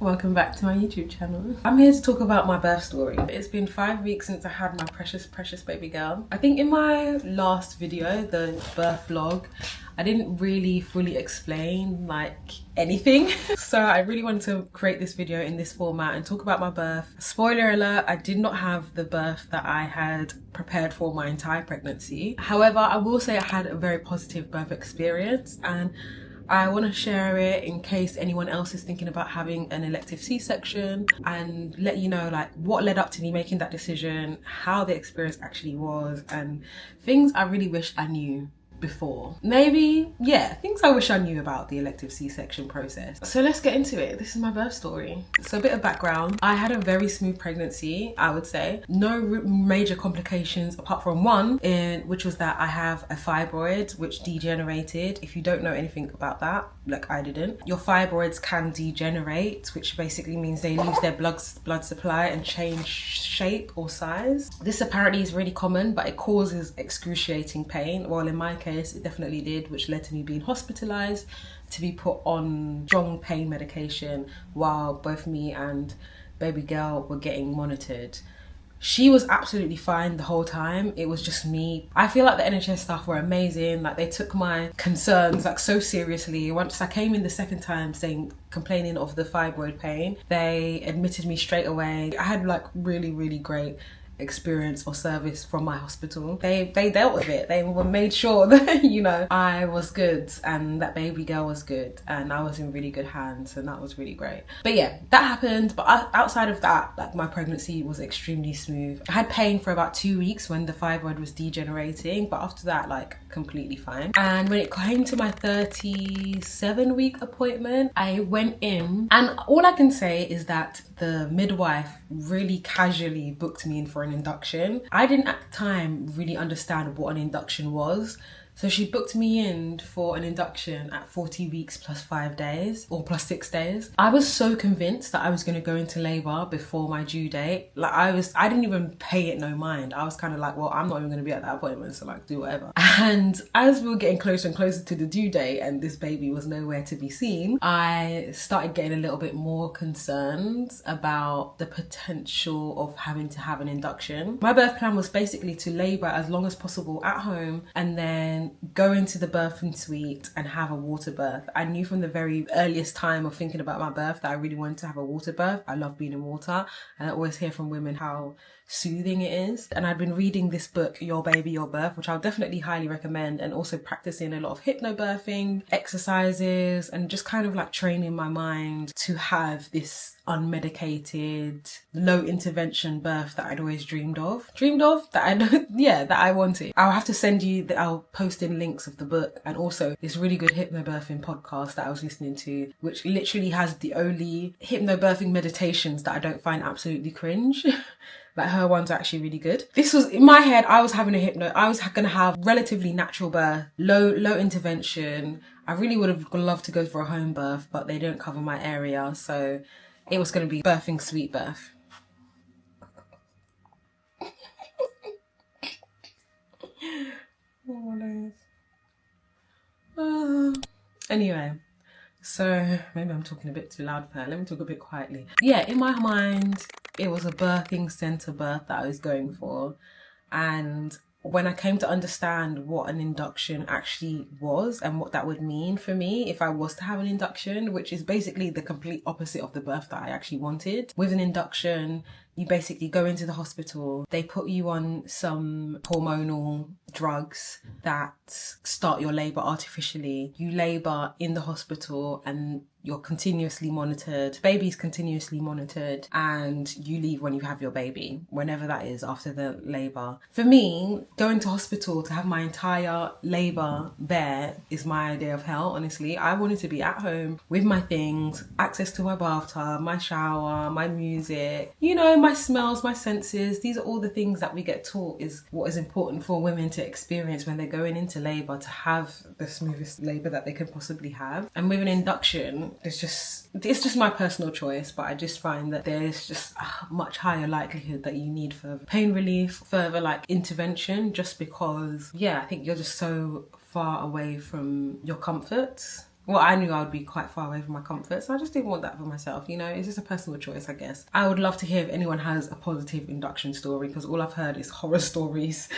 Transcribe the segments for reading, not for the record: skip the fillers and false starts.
Welcome back to my YouTube channel. I'm here to talk about my birth story. It's been 5 weeks since I had my precious baby girl. I think in my last video, the birth vlog, I didn't really fully explain like anything. So I really wanted to create this video in this format and talk about my birth. Spoiler alert, I did not have the birth that I had prepared for my entire pregnancy. However, I will say I had a very positive birth experience, and I want to share it in case anyone else is thinking about having an elective C-section, and let you know like what led up to me making that decision, how the experience actually was, and things I really wish I knew before. Maybe, yeah, things I wish I knew about the elective C-section process. So let's get into it. This is my birth story. So a bit of background. I had a very smooth pregnancy, I would say. No major complications apart from one, which was that I have a fibroid which degenerated. If you don't know anything about that, like I didn't, your fibroids can degenerate, which basically means they lose their blood supply and change shape or size. This apparently is really common, but it causes excruciating pain. Well, in my case, it definitely did, which led to me being hospitalized to be put on strong pain medication while both me and baby girl were getting monitored. She was absolutely fine the whole time. It was just me. I feel like the NHS staff were amazing. Like, they took my concerns like so seriously. Once I came in the second time complaining of the fibroid pain, they admitted me straight away. I had like really great experience or service from my hospital. They dealt with it. They made sure that, you know, I was good and that baby girl was good and I was in really good hands, and that was really great. But yeah, that happened. But outside of that, like, my pregnancy was extremely smooth. I had pain for about 2 weeks when the fibroid was degenerating, but after that, like, completely fine. And when it came to my 37-week appointment, I went in, and all I can say is that the midwife really casually booked me in for an induction. I didn't at the time really understand what an induction was. So she booked me in for an induction at 40 weeks plus 5 days, or plus 6 days. I was so convinced that I was going to go into labor before my due date. Like, I didn't even pay it no mind. I was kind of like, well, I'm not even going to be at that appointment, so like, do whatever. And as we were getting closer and closer to the due date and this baby was nowhere to be seen, I started getting a little bit more concerned about the potential of having to have an induction. My birth plan was basically to labor as long as possible at home and then go into the birthing suite and have a water birth. I knew from the very earliest time of thinking about my birth that I really wanted to have a water birth. I love being in water, and I always hear from women how soothing it is. And I'd been reading this book, Your Baby, Your Birth, which I'll definitely highly recommend, and also practicing a lot of hypnobirthing exercises and just kind of like training my mind to have this unmedicated, low intervention birth that I'd always dreamed of that I wanted. I'll have to send you I'll post in links of the book, and also this really good hypnobirthing podcast that I was listening to, which literally has the only hypnobirthing meditations that I don't find absolutely cringe. Like, her ones are actually really good. This was, in my head, I was having I was gonna have relatively natural birth, low intervention. I really would have loved to go for a home birth, but they don't cover my area, so it was gonna be birthing sweet birth. Anyway, so maybe I'm talking a bit too loud for her. Let me talk a bit quietly. Yeah, in my mind, it was a birthing center birth that I was going for. And when I came to understand what an induction actually was and what that would mean for me if I was to have an induction, which is basically the complete opposite of the birth that I actually wanted. With an induction, you basically go into the hospital, they put you on some hormonal drugs that start your labour artificially. You labour in the hospital and you're continuously monitored, baby's continuously monitored, and you leave when you have your baby, whenever that is after the labour. For me, going to hospital to have my entire labour there is my idea of hell, honestly. I wanted to be at home with my things, access to my bathtub, my shower, my music, you know, my smells, my senses. These are all the things that we get taught is what is important for women to experience when they're going into labour, to have the smoothest labour that they can possibly have. And with an induction, it's just my personal choice, but I just find that there's just a much higher likelihood that you need further pain relief, further like intervention, just because, yeah, I think you're just so far away from your comforts. Well, I knew I would be quite far away from my comfort, so I just didn't want that for myself, you know? It's just a personal choice, I guess. I would love to hear if anyone has a positive induction story, because all I've heard is horror stories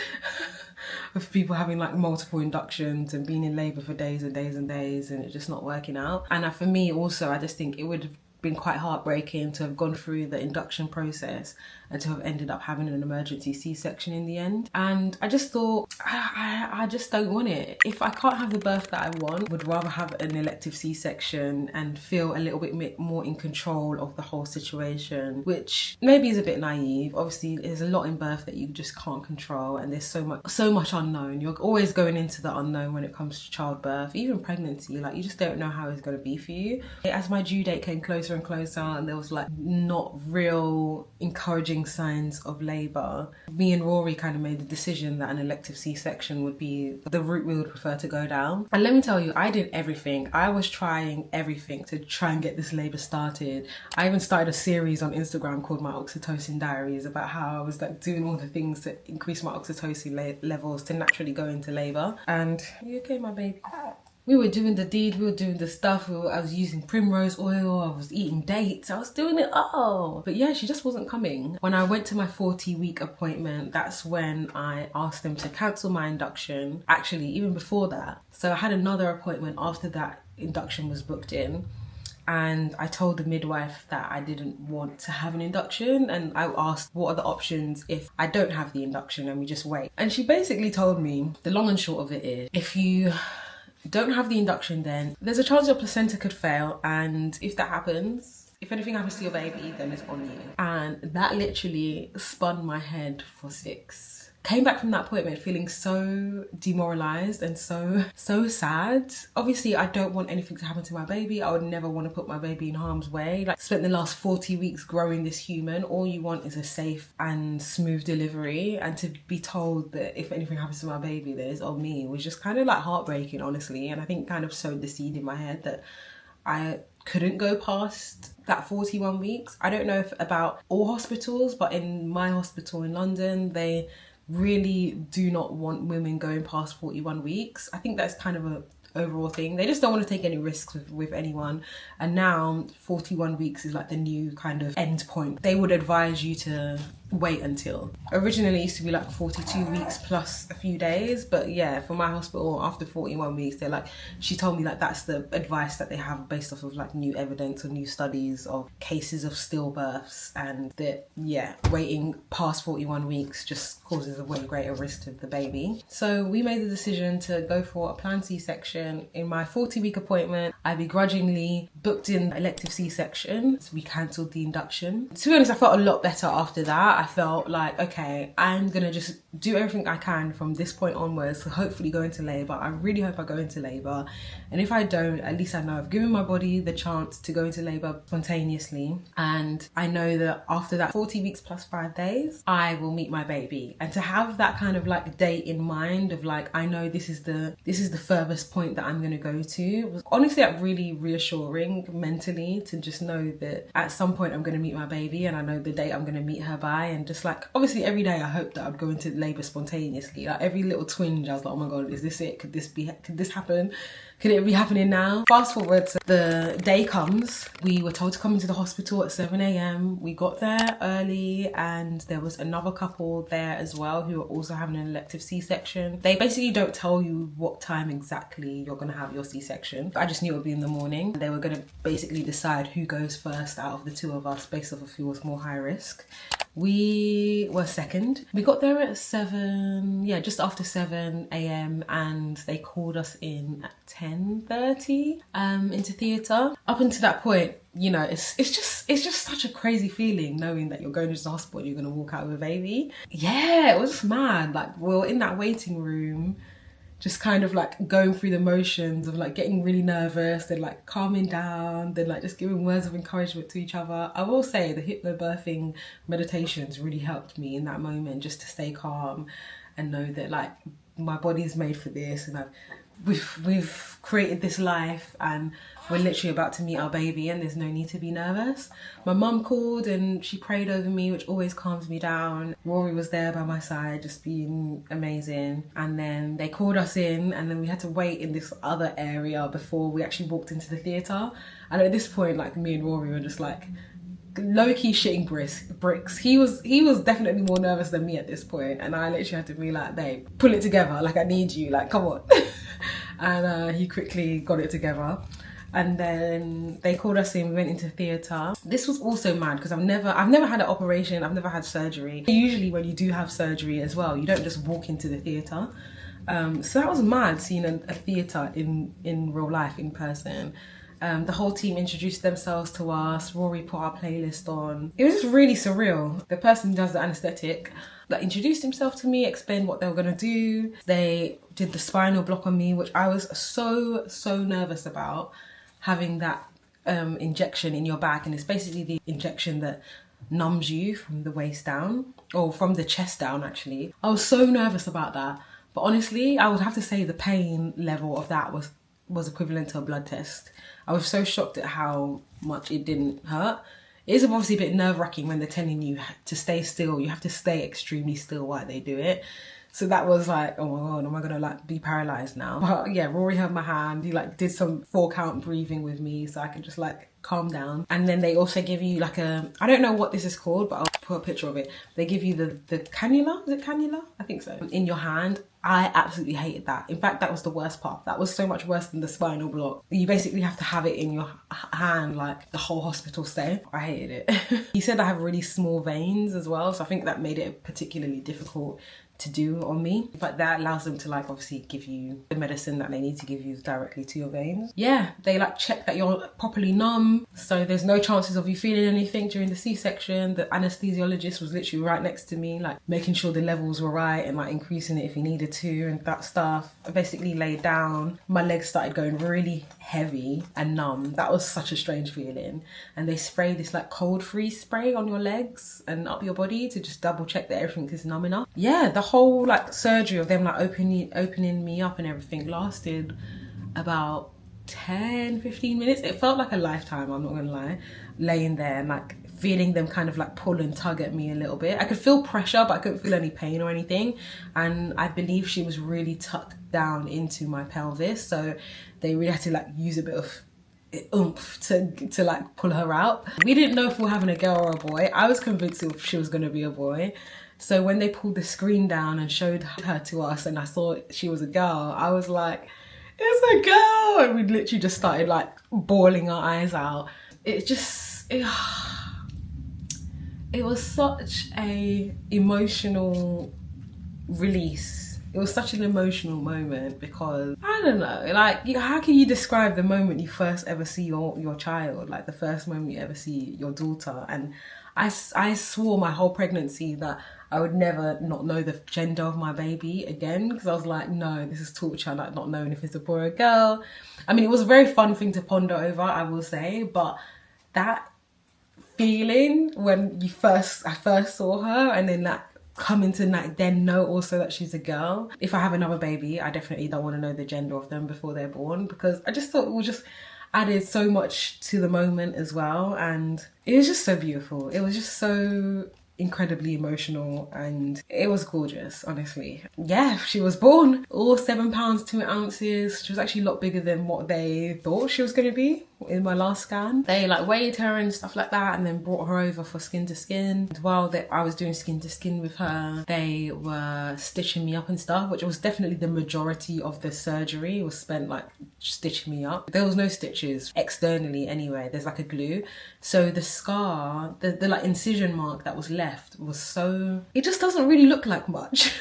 of people having like multiple inductions and being in labour for days and days and days and it just not working out. And for me also, I just think it would have been quite heartbreaking to have gone through the induction process and to have ended up having an emergency C-section in the end. And I just thought, I just don't want it. If I can't have the birth that I want, would rather have an elective C-section and feel a little bit more in control of the whole situation, which maybe is a bit naive. Obviously, there's a lot in birth that you just can't control, and there's so much unknown. You're always going into the unknown when it comes to childbirth, even pregnancy. Like, you just don't know how it's going to be for you. As my due date came closer and closer, and there was like not real encouraging signs of labour, me and Rory kind of made the decision that an elective C-section would be the route we would prefer to go down. And let me tell you, I did everything. I was trying everything to try and get this labour started. I even started a series on Instagram called My Oxytocin Diaries about how I was like doing all the things to increase my oxytocin levels to naturally go into labour. And you okay, my baby? We were doing the deed, we were doing the stuff, I was using primrose oil, I was eating dates, I was doing it all. But yeah, she just wasn't coming. When I went to my 40-week appointment, that's when I asked them to cancel my induction. Actually, even before that. So I had another appointment after that induction was booked in. And I told the midwife that I didn't want to have an induction, and I asked what are the options if I don't have the induction and we just wait. And she basically told me, the long and short of it is, if you don't have the induction, then there's a chance your placenta could fail, and if that happens, if anything happens to your baby, then it's on you. And that literally spun my head for 6. Came back from that appointment feeling so demoralised and so sad. Obviously, I don't want anything to happen to my baby. I would never want to put my baby in harm's way. Like, spent the last 40 weeks growing this human. All you want is a safe and smooth delivery, and to be told that if anything happens to my baby, that is on me was just kind of like heartbreaking, honestly. And I think kind of sowed the seed in my head that I couldn't go past that 41 weeks. I don't know if about all hospitals, but in my hospital in London, they really do not want women going past 41 weeks. I think that's kind of a overall thing. They just don't want to take any risks with anyone. And now 41 weeks is like the new kind of end point. They would advise you to wait until. Originally it used to be like 42 weeks plus a few days, but yeah, for my hospital, after 41 weeks, they're like, she told me like that's the advice that they have based off of like new evidence or new studies of cases of stillbirths, and that yeah, waiting past 41 weeks just causes a way greater risk to the baby. So we made the decision to go for a planned C-section. In my 40-week appointment, I begrudgingly booked in elective C-section, so we cancelled the induction. To be honest, I felt a lot better after that. I felt like, okay, I'm gonna just do everything I can from this point onwards to hopefully go into labour. I really hope I go into labour, and if I don't, at least I know I've given my body the chance to go into labour spontaneously, and I know that after that 40 weeks plus 5 days, I will meet my baby. And to have that kind of like date in mind of like, I know this is the furthest point that I'm gonna go to, was honestly like really reassuring mentally, to just know that at some point I'm gonna meet my baby, and I know the date I'm gonna meet her by. And just like, obviously every day I hoped that I'd go into labour spontaneously. Like every little twinge I was like, oh my god, is this it? Could this happen? Could it be happening now? Fast forward to the day comes. We were told to come into the hospital at 7 a.m. We got there early, and there was another couple there as well who were also having an elective C-section. They basically don't tell you what time exactly you're gonna have your C-section. I just knew it would be in the morning. They were gonna basically decide who goes first out of the two of us based off of who was more high risk. We were second. We got there at 7, yeah, just after 7 a.m. and they called us in at 10:30 into theatre. Up until that point, you know, it's just such a crazy feeling knowing that you're going to the hospital and you're gonna walk out with a baby. Yeah, it was just mad. Like, we were in that waiting room, just kind of like going through the motions of like getting really nervous, then like calming down, then like just giving words of encouragement to each other. I will say the hypnobirthing meditations really helped me in that moment, just to stay calm and know that like my body is made for this, and I've we've created this life and we're literally about to meet our baby and there's no need to be nervous. My mum called and she prayed over me, which always calms me down. Rory was there by my side, just being amazing. And then they called us in and then we had to wait in this other area before we actually walked into the theatre. And at this point, like, me and Rory were just like low-key shitting bricks. He was definitely more nervous than me at this point, and I literally had to be like, babe, pull it together, like I need you, like come on. And he quickly got it together. And then they called us in, we went into theatre. This was also mad because I've never had an operation, I've never had surgery. Usually when you do have surgery as well, you don't just walk into the theatre. So that was mad, seeing a theatre in real life, in person. The whole team introduced themselves to us. Rory put our playlist on. It was just really surreal. The person who does the anaesthetic like introduced himself to me, explained what they were gonna do. They did the spinal block on me, which I was so nervous about, having that injection in your back. And it's basically the injection that numbs you from the waist down, or from the chest down actually. I was so nervous about that. But honestly, I would have to say the pain level of that was equivalent to a blood test. I was so shocked at how much it didn't hurt. It is obviously a bit nerve-wracking when they're telling you to stay still. You have to stay extremely still while they do it. So that was like, oh my God, am I gonna like be paralyzed now? But yeah, Rory held my hand. He like did some 4-count breathing with me so I could just like calm down. And then they also give you like I don't know what this is called, but I'll put a picture of it. They give you the cannula, is it cannula? I think so. In your hand. I absolutely hated that. In fact, that was the worst part. That was so much worse than the spinal block. You basically have to have it in your hand like the whole hospital stay. I hated it. He said I have really small veins as well, so I think that made it particularly difficult to do on me. But that allows them to like obviously give you the medicine that they need to give you directly to your veins. Yeah, they like check that you're properly numb, so there's no chances of you feeling anything during the C-section. The anesthesiologist was literally right next to me, like making sure the levels were right and like increasing it if he needed to and that stuff. I basically laid down, my legs started going really heavy and numb. That was such a strange feeling. And they spray this like cold freeze spray on your legs and up your body to just double check that everything is numb enough. Yeah, the whole like surgery of them like opening me up and everything lasted about 10-15 minutes. It felt like a lifetime, I'm not gonna lie, laying there and like feeling them kind of like pull and tug at me a little bit. I could feel pressure, but I couldn't feel any pain or anything. And I believe she was really tucked down into my pelvis, so they really had to like use a bit of oomph to like pull her out. We didn't know if we were having a girl or a boy. I was convinced she was gonna be a boy. So when they pulled the screen down and showed her to us and I saw she was a girl, I was like, it's a girl! And we literally just started like bawling our eyes out. It was such a emotional release. It was such an emotional moment because, I don't know, like, how can you describe the moment you first ever see your child? Like the first moment you ever see your daughter. And I swore my whole pregnancy that I would never not know the gender of my baby again, because I was like, no, this is torture, like not knowing if it's a boy or a girl. I mean, it was a very fun thing to ponder over, I will say, but that feeling when I first saw her and then that coming to like then know also that she's a girl. If I have another baby, I definitely don't want to know the gender of them before they're born, because I just thought it was just added so much to the moment as well. And it was just so beautiful. It was just so incredibly emotional and it was gorgeous, honestly. Yeah, she was born, all 7 pounds 2 ounces. She was actually a lot bigger than what they thought she was going to be in my last scan. They like weighed her and stuff like that and then brought her over for skin to skin. And while I was doing skin to skin with her, they were stitching me up and stuff, which was definitely the majority of the surgery was spent like stitching me up. There was no stitches externally anyway, there's like a glue. So the scar, the like incision mark that was left was so, it just doesn't really look like much.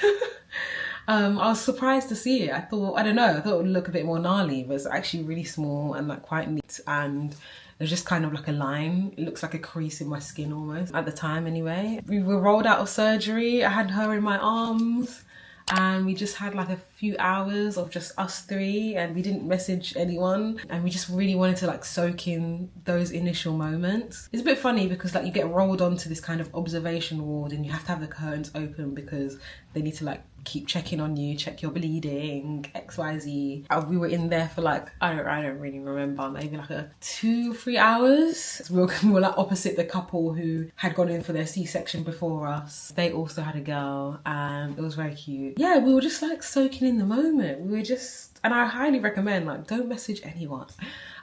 I was surprised to see it. I thought it would look a bit more gnarly, but it's actually really small and like quite neat, and there's just kind of like a line. It looks like a crease in my skin almost, at the time anyway. We were rolled out of surgery. I had her in my arms and we just had like a few hours of just us three, and we didn't message anyone, and we just really wanted to like soak in those initial moments. It's a bit funny because like you get rolled onto this kind of observation ward and you have to have the curtains open because they need to like keep checking on you, check your bleeding, XYZ. We were in there for like, I don't really remember, maybe like 2-3 hours. We were like opposite the couple who had gone in for their C-section before us. They also had a girl and it was very cute. Yeah, we were just like soaking in the moment. We were just, and I highly recommend like don't message anyone.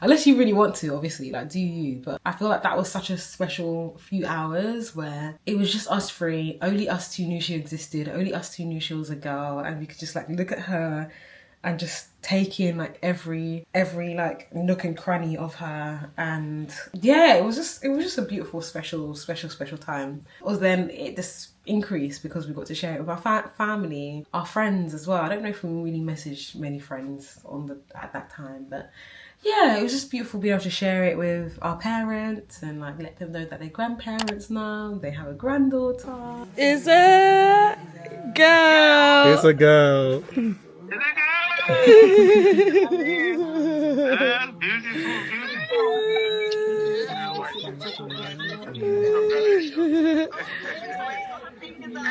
Unless you really want to, obviously, like do you, but I feel like that was such a special few hours where it was just us three, only us two knew she existed, only us two knew she was a girl, and we could just like look at her and just take in like every like nook and cranny of her. And yeah, it was just a beautiful, special time. Then it just increased because we got to share it with our family, our friends as well. I don't know if we really messaged many friends at that time, but yeah, it was just beautiful being able to share it with our parents and like let them know that they're grandparents now, they have a granddaughter. It's a girl. It's a girl.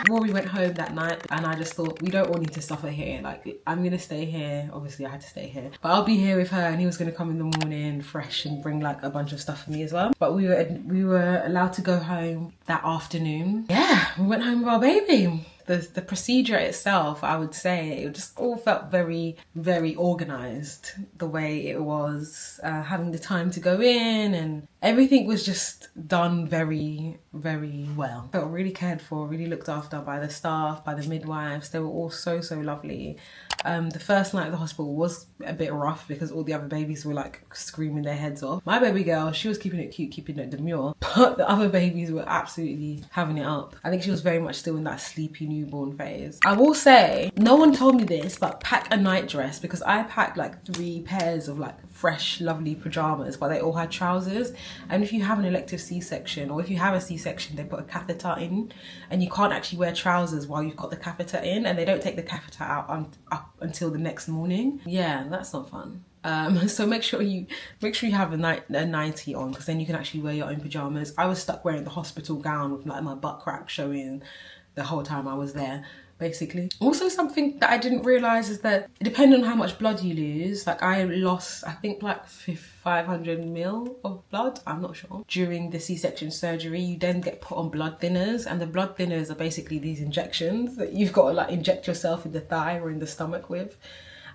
Rory went home that night and I just thought, we don't all need to suffer here. Like, I'm gonna stay here. Obviously I had to stay here, but I'll be here with her, and he was gonna come in the morning fresh and bring like a bunch of stuff for me as well. But we were allowed to go home that afternoon. Yeah, we went home with our baby. The procedure itself, I would say, it just all felt very, very organised, the way it was, having the time to go in, and everything was just done very, very well. Felt really cared for, really looked after by the staff, by the midwives. They were all so lovely. The first night at the hospital was a bit rough because all the other babies were like screaming their heads off. My baby girl, she was keeping it cute, keeping it demure, but the other babies were absolutely having it up. I think she was very much still in that sleepy newborn phase. I will say, no one told me this, but pack a night dress, because I packed like 3 pairs of like fresh, lovely pajamas, but they all had trousers. And if you have an elective C-section, or if you have a C-section, they put a catheter in, and you can't actually wear trousers while you've got the catheter in, and they don't take the catheter out up until the next morning. Yeah, that's not fun. So make sure you have a nightie on, because then you can actually wear your own pajamas. I was stuck wearing the hospital gown with like my butt crack showing the whole time I was there, basically. Also, something that I didn't realise is that depending on how much blood you lose, like I lost, I think like 500 ml of blood, I'm not sure. During the C-section surgery, you then get put on blood thinners, and the blood thinners are basically these injections that you've got to like inject yourself in the thigh or in the stomach with.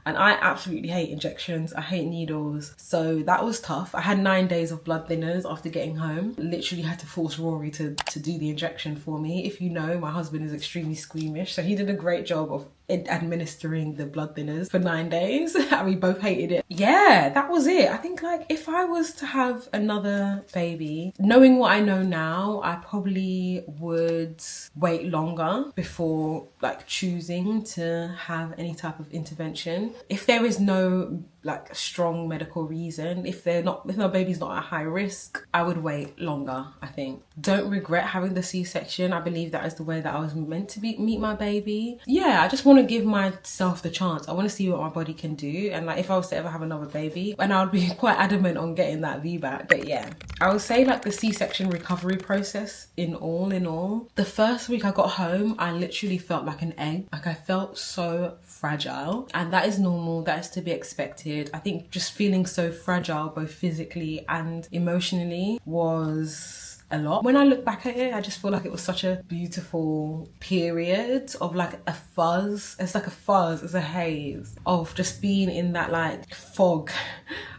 And I absolutely hate injections. I hate needles. So that was tough. I had 9 days of blood thinners after getting home. Literally had to force Rory to do the injection for me. If you know, my husband is extremely squeamish, so he did a great job of administering the blood thinners for 9 days. And we both hated it. Yeah, that was it. I think like if I was to have another baby, knowing what I know now, I probably would wait longer before like choosing to have any type of intervention. If there is no like strong medical reason, if my baby's not at high risk, I would wait longer, I think. Don't regret having the C-section. I believe that is the way that I was meant to meet my baby. Yeah, I just want to give myself the chance. I want to see what my body can do, and like if I was to ever have another baby, and I would be quite adamant on getting that VBAC. But yeah, I would say like the C-section recovery process in all, the first week I got home, I literally felt like an egg. Like I felt so fragile, and that is normal, that is to be expected. I think just feeling so fragile both physically and emotionally was a lot. When I look back at it, I just feel like it was such a beautiful period of like a fuzz. It's like a fuzz, it's a haze of just being in that like fog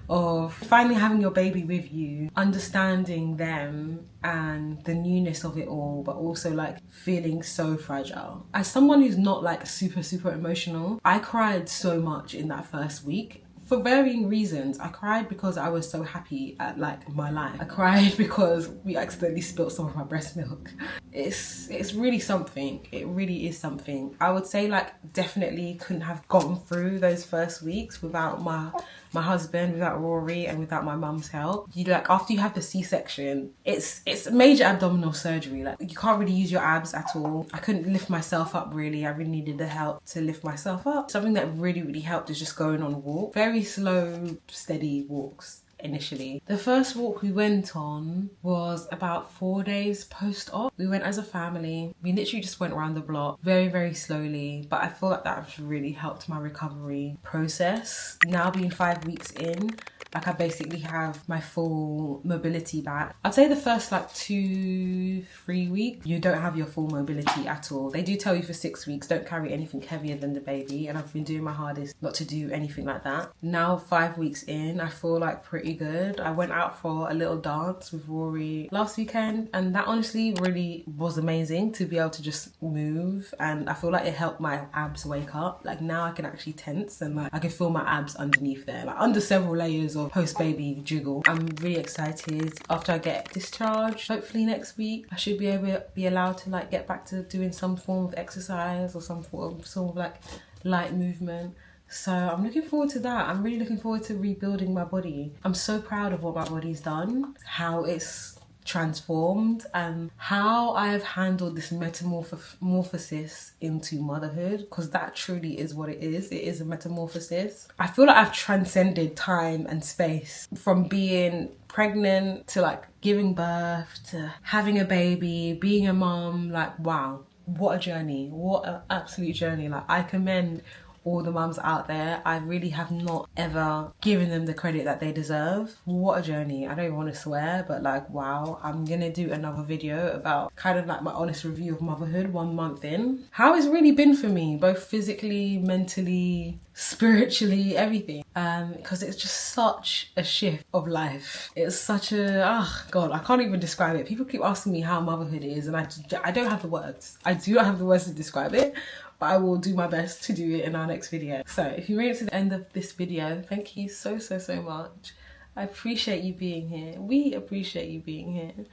of finally having your baby with you, understanding them and the newness of it all, but also like feeling so fragile. As someone who's not like super emotional, I cried so much in that first week. For varying reasons. I cried because I was so happy at like my life. I cried because we accidentally spilled some of my breast milk. it's really something. It really is something. I would say like definitely couldn't have gotten through those first weeks without my husband, without Rory, and without my mum's help. You like after you have the C-section, it's major abdominal surgery. Like you can't really use your abs at all. I couldn't lift myself up really. I really needed the help to lift myself up. Something that really helped is just going on a walk. Very slow, steady walks. Initially, the first walk we went on was about 4 days post-op. We went as a family. We literally just went around the block very slowly, but I feel like that has really helped my recovery process. Now being 5 weeks in, like I basically have my full mobility back. I'd say the first like 2-3 weeks, you don't have your full mobility at all. They do tell you for 6 weeks, don't carry anything heavier than the baby. And I've been doing my hardest not to do anything like that. Now 5 weeks in, I feel like pretty good. I went out for a little dance with Rory last weekend, and that honestly really was amazing to be able to just move. And I feel like it helped my abs wake up. Like now I can actually tense and like I can feel my abs underneath there, like under several layers of post-baby jiggle. I'm really excited. After I get discharged, hopefully next week, I should be allowed to like get back to doing some form of exercise or some sort of like light movement. So I'm looking forward to that. I'm really looking forward to rebuilding my body. I'm so proud of what my body's done, how it's transformed, and how I have handled this metamorphosis into motherhood, because that truly is what it is. It is a metamorphosis. I feel like I've transcended time and space from being pregnant to like giving birth to having a baby, being a mom. Like wow, what a journey, what an absolute journey. Like I commend all the mums out there. I really have not ever given them the credit that they deserve. What a journey. I don't even want to swear, but like wow. I'm gonna do another video about kind of like my honest review of motherhood 1 month in. How it's really been for me, both physically, mentally, spiritually, everything. Because it's just such a shift of life. It's such a, oh God, I can't even describe it. People keep asking me how motherhood is, and I don't have the words. I do not have the words to describe it, but I will do my best to do it in our next video. So if you made it to the end of this video, thank you so much. I appreciate you being here. We appreciate you being here.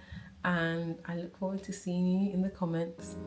And I look forward to seeing you in the comments.